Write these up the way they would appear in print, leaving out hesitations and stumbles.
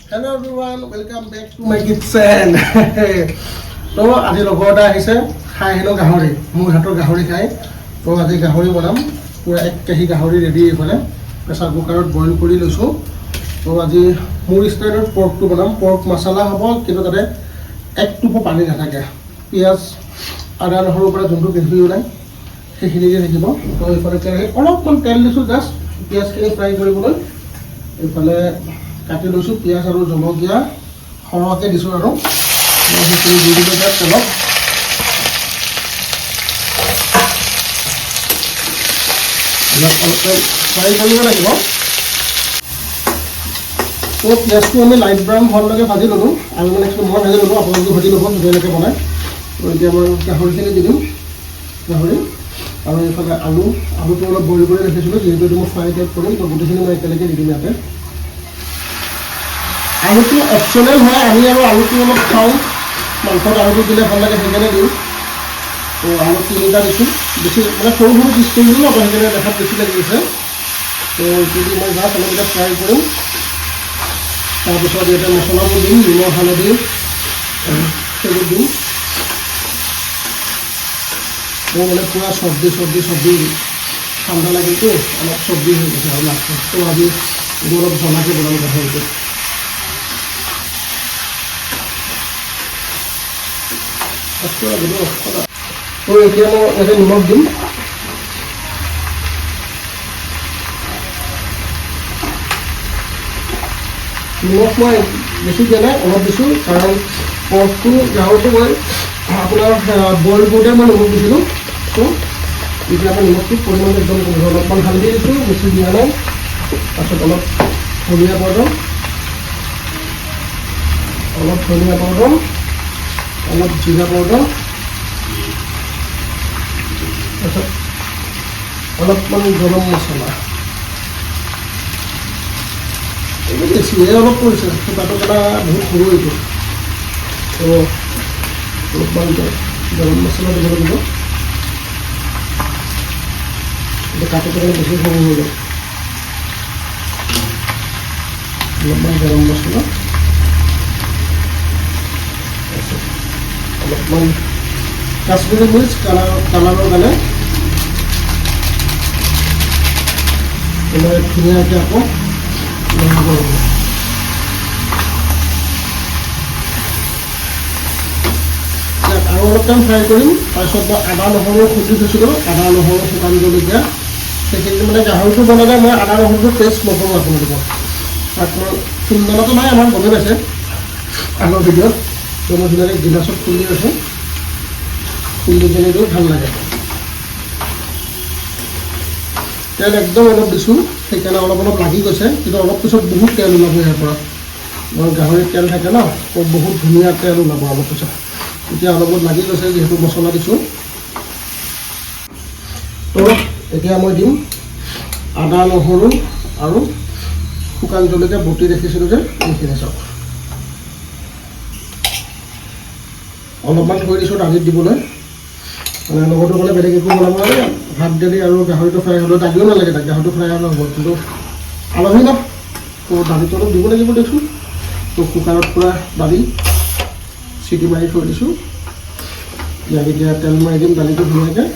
Hello everyone, welcome back to my kitchen. তো আজি লগৰ এটা আহিছে খাই আহিলো গাহৰি মোৰ হাতৰ গাহৰি খাই তো আজি গাহৰি বনাম পুৰা 1 কেজি গাহৰি ৰেডি এইফালে প্ৰেছাৰ কুকাৰত বইল কৰি লৈছোঁ তো আজি মোৰ ষ্টাইলত পৰ্কটো বনাম পৰ্ক মছলা হ'ব কিন্তু তাতে এক টোপো পানী নাথাকে পিঁয়াজ আদা নহৰুৰ পৰা যোনটো গ্ৰেভি ওলায় সেইখিনি দিয়ে থাকিব তো এইফালে অলপমান তেল দিছোঁ জাষ্ট পিঁয়াজখিনি ফ্ৰাই কৰিবলৈ এইফালে কাটি লৈছোঁ পিঁয়াজ আৰু জলকীয়া সৰহকৈ দিছোঁ আৰু সেইখিনি দি দিলোঁ তাত তেলত ফ্ৰাই কৰিব লাগিব তো পিঁয়াজটো আমি লাইট ব্ৰাউন হোৱালৈকে ভাজি ল'লোঁ আৰু মানে মই ভাজি ল'লোঁ আপোনালোকে ভাজি ল'ব ধুনীয়াকৈ বনাই তো এতিয়া মই গাহৰিখিনি দি দিম গাহৰি আৰু এইফালে আলুটো অলপ বইল কৰি ৰাখিছিলোঁ যিহেতু মই ফ্ৰাই টাইপ কৰিম তো গোটেইখিনি মই একেলগে দি দিম ইয়াতে আলুটো অপশ্যনেল হয় আমি আৰু আলুটো অলপ খাওঁ মাংসত আলুটো দিলে ভাল লাগে সেইকাৰণে দিওঁ তো আলু 3টা দিছোঁ বেছি মানে সৰু সৰু পিচ কৰি দিলোঁ আকৌ সেইকাৰণে দেখাত বেছি লাগিছে তো এইটো দি মই জাষ্ট অলপ এতিয়া ফ্ৰাই কৰিম তাৰপিছত ইয়াতে মছলাবোৰ দিম নিমখ হালধি সেইবোৰ দিম মোৰ মানে পূৰা চব্জি ঠাণ্ডা লাগিলতো অলপ চব্জি হৈ গৈছে আৰু লাষ্টত তো আজি এইটো অলপ জ্বলাকৈ বনাম গাহৰিটো তো এতিয়া মই ইয়াতে নিমখ দিম নিমখ মই বেছি দিয়া নাই অলপ দিছোঁ কাৰণ পৰ্কটো গাহৰিটো মই আপোনাৰ বইল কৰোঁতে মই নিমখ দিছিলোঁ তো এতিয়া মই নিমখটো পৰিমাণ একদম কমিছোঁ অলপমান হালধি দিছোঁ বেছি দিয়া নাই তাৰপিছত অলপ ধনিয়া পাউডাৰ অলপ জিৰা পাউডাৰ তাৰপিছত অলপমান গৰম মছলা এইটো বেছিহে অলপ পৰিছে চুকাটো কাটা বহুত সৰু এইটো তো অলপমান গৰম মছলা দিব লাগিব এইটো কাটোতে বেছি সৰু হৈ যায় অলপমান গৰম মছলা অলপমান কাশ্মীৰী মিৰ্চ কালাৰৰ কাৰণে ধুনীয়াকৈ আকৌ আৰু অলপ টাইম ফ্ৰাই কৰিম তাৰপিছত মই আদা নহৰু খুন্দি থৈছিলোঁ আদা নহৰু শুকান জলকীয়া সেইখিনি মানে গাহৰিটো বনালে মই আদা নহৰুটো পেষ্ট নকৰোঁ আপোনালোকক তাত মই খুন্দনাটো নাই আমাৰ গমেই পাইছে আগৰ ভিডিঅ'ত তো মই ধুনীয়াকৈ গিলাচত খুন্দি আছোঁ খুন্দি কিনি দিওঁ ভাল লাগে তেল একদম অলপ দিছোঁ সেইকাৰণে অলপ লাগি গৈছে কিন্তু অলপ পিছত বহুত তেল ওলাব ইয়াৰ পৰা গাহৰিত তেল থাকে ন তো বহুত ধুনীয়া তেল ওলাব অলপ পিছত এতিয়া অলপ লাগি গৈছে যিহেতু মছলা দিছোঁ তো এতিয়া মই দিম আদা নহৰু আৰু শুকান জলকীয়া বটি ৰাখিছিলোঁ যে এইখিনি চাওক অলপমান থৈ দিছোঁ দালিত দিবলৈ মানে লগতো মানে বেলেগ একো বনাব নালাগে ভাত দালি আৰু গাহৰিটো ফ্ৰাই হ'লেও দালিও নালাগে তাক গাহৰিটো ফ্ৰাই হ'লে হ'ব কিন্তু আলহী ন তো দালিটো অলপ দিব লাগিব দেচোন তো কুকাৰত পূৰা দালি চিটি মাৰি থৈ দিছোঁ ইয়াক এতিয়া তেল মাৰি দিম দালিটো ধুনীয়াকৈ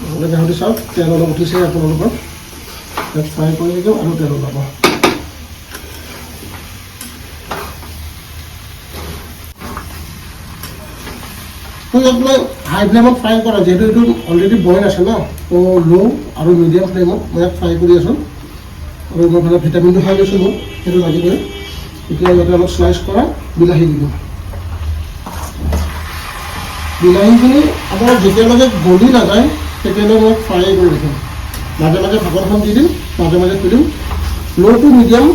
নহ'লে গাহৰি চাওক তেল অলপ উঠিছে আপোনালোকৰ তাত ফ্ৰাই কৰি দিম আৰু তেল ওলাব তো ইয়াত মই হাই ফ্লেমত ফ্ৰাই কৰা যিহেতু এইটো অলৰেডি বইল আছে ন তো ল' আৰু মিডিয়াম ফ্লেমত মই ইয়াত ফ্ৰাই কৰি আছোঁ আৰু মই মানে ভিটামিনটো খাই লৈছোঁ মোক সেইটো লাগিবই এতিয়া ইয়াতে অলপ শ্লাইচ কৰা বিলাহী দি দিম বিলাহীখিনি আপোনাৰ যেতিয়ালৈকে গলি নাযায় তেতিয়ালৈ মই ফ্ৰাই কৰি ৰাখিম মাজে মাজে ঢাকনখন দি দিম মাজে মাজে খুলিম ল' টু মিডিয়াম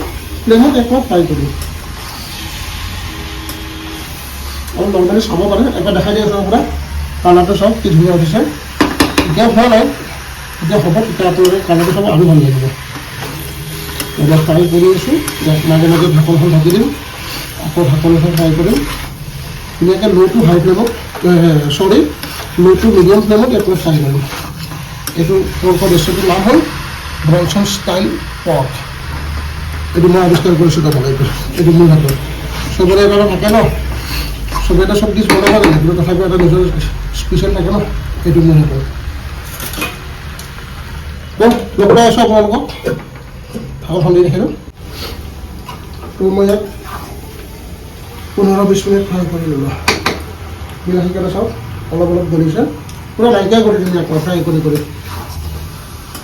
ফ্লেমত একবাৰ ফ্ৰাই কৰিম আৰু নৰ্মেলি চাব পাৰে এবাৰ দেখাই দিয়া আছোঁ আপোনাক কালাৰটো চাওক কি ধুনীয়া উঠিছে এতিয়া হোৱা নাই এতিয়া হ'ব তেতিয়া আপোনালোকে কালাৰটো চাব আৰু ভাল লাগিব এবাৰ ফ্ৰাই কৰি আছোঁ মাজে মাজে ঢাকনখন ঢাকি দিম আকৌ ঢাকনখন ফ্ৰাই কৰিম ধুনীয়াকৈ ল' টু হাই ফ্লেমত ল' টু মিডিয়াম ফ্লেমত একবাৰ ফ্ৰাই কৰিম এইটো পৰ্কৰ ৰেচিপিটোৰ নাম হ'ল ব্ৰনচন ষ্টাইল পৰ্ক এইটো মই আৱিষ্কাৰ কৰিছোঁ তাৰমানে এইটো মোৰ হাতত চবৰে এটা থাকে ন চবে এটা চব ডিছ বনাব লাগে কিন্তু তথাপিও এটা নিজৰ স্পেচিয়েল থাকে ন এইটো মোৰ হাতত লগ পাই আছোঁ আপোনালোকক ভাগৰ সন্ধি দেখিলোঁ তো মই ইয়াত 15-20 মিনিট ফ্ৰাই কৰি ল'লোঁ বিলাহীকেইটা চাওক অলপ অলপ গলিছে পুৰা নাইকিয়া কৰি দিম ইয়াক ফ্ৰাই কৰি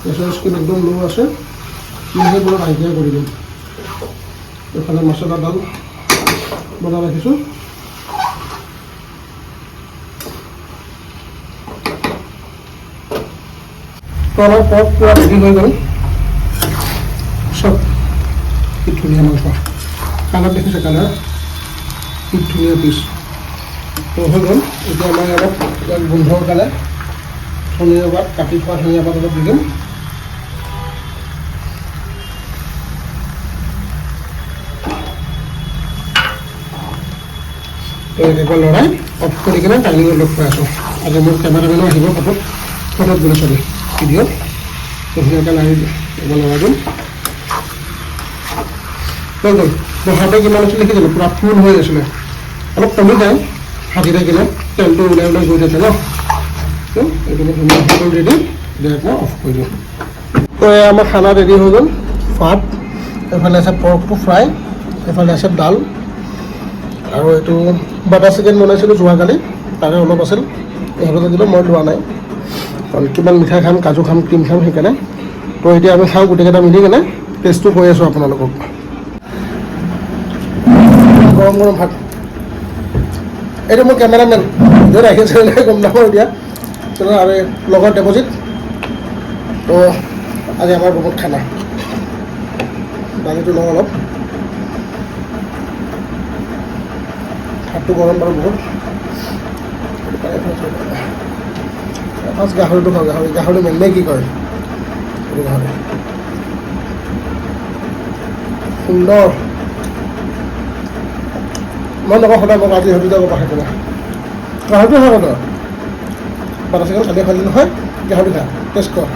গেছৰ স্কিন একদম ল' আছে বিলাহী পুৰা নাইকিয়া কৰি দিম এইফালে মছলাডাল বনাই ৰাখিছোঁ তো আমাৰ পৰ্ক পুৰা ৰেডি হৈ গ'ল চব কি ধুনীয়া মাংস কালাৰ দেখিছে কালাৰ কি ধুনীয়া পিচ তো হৈ গ'ল এতিয়া আমাৰ অলপ গোন্ধৰ কাৰণে ধনিয়া পাত কাটি থোৱা ধনিয়া পাত অলপ দি দিম তো এনেকৈ লৰাই অফ কৰি কিনে টাইমিং লগ পাই আছোঁ আজি মোৰ কেমেৰামেনো আহিব ফটোত গ'লে চলি ভিডিঅ'ত তো ধুনীয়াকৈ লাৰি লৰাই দিম হৈ গ'ল বহাতে কিমান আছিলে লিখি দিলোঁ পূৰা ফুল হৈ আছিলে অলপ কমি যায় ভাজি থাকিলে তেলটো ওলাই ওলাই গৈ থাকে ন তো এইটো মই ধুনীয়া হৈ গ'ল ৰেডি ডাইৰেক্ট মই অফ কৰি দিওঁ তো এই আমাৰ খানা ৰেডি হৈ গ'ল ভাত এইফালে আছে পৰ্কটো ফ্ৰাই এইফালে আছে দাল আৰু এইটো বাটাৰ চিকেন বনাইছিলোঁ যোৱাকালি তাৰে অলপ আছিল ইহঁতে দিলোঁ মই লোৱা নাই কাৰণ কিমান মিঠাই খাম কাজু খাম ক্ৰীম খাম সেইকাৰণে তো এতিয়া আমি খাওঁ গোটেইকেইটা মিলি কেনে টেষ্টটো কৈ আছোঁ আপোনালোকক গৰম গৰম ভাত এইটো মোৰ কেমেৰামেন ভিডিঅ'ত আহিছে গম নাপাওঁ এতিয়া আৰু লগত ডেপজিট তো আজি আমাৰ বহুত খানা দালিটো লওঁ অলপ ভাতটো গৰম বাৰু বহুত ফাৰ্ষ্ট গাহৰিটো খাওঁ গাহৰি মেলিলে কি কয় এইটো গাহৰি সুন্দৰ মই নকওঁ সদায় মোক আজি হয়তো যাব পাৰে তোমাৰ গাহৰিটো হয় কথা বাটাৰ চিকেন খালি খালি নহয় গাহৰি খা টেষ্ট কৰ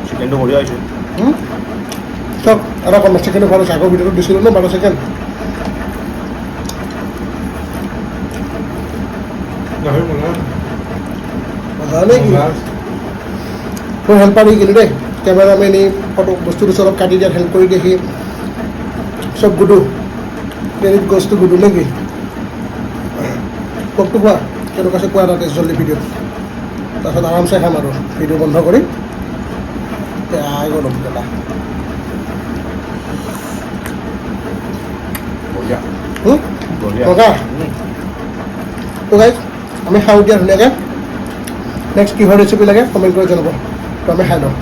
চিকেনটো বঢ়িয়া হৈছে চব এটা কম চিকেনটো ভাল হৈছে আগৰ ভিডিঅ'টো দিছিলোঁ ন বাটাৰ চিকেন গাহৰি মজা মই হেল্পাৰ দি গ'লোঁ দেই কেমেৰামেন ফটো বস্তুটো অলপ কাটি দিয়াত হেল্প কৰি দিয়ে সি চব গুডু ক্ৰেডিট গছটো গুডু নেকি ককটো কোৱা কেনেকুৱা আছে কোৱা এটা টেষ্ট জল্দি ভিডিঅ' তাৰপিছত আৰামছে খাম আৰু ভিডিঅ' বন্ধ কৰি আই গ'ল দাদা বঢ়িয়া ককা তো গাইজ আমি খাওঁ দিয়া ধুনীয়াকৈ নেক্সট কিহৰ ৰেচিপি লাগে কমেণ্ট কৰি জনাব তো আমি খাই লওঁ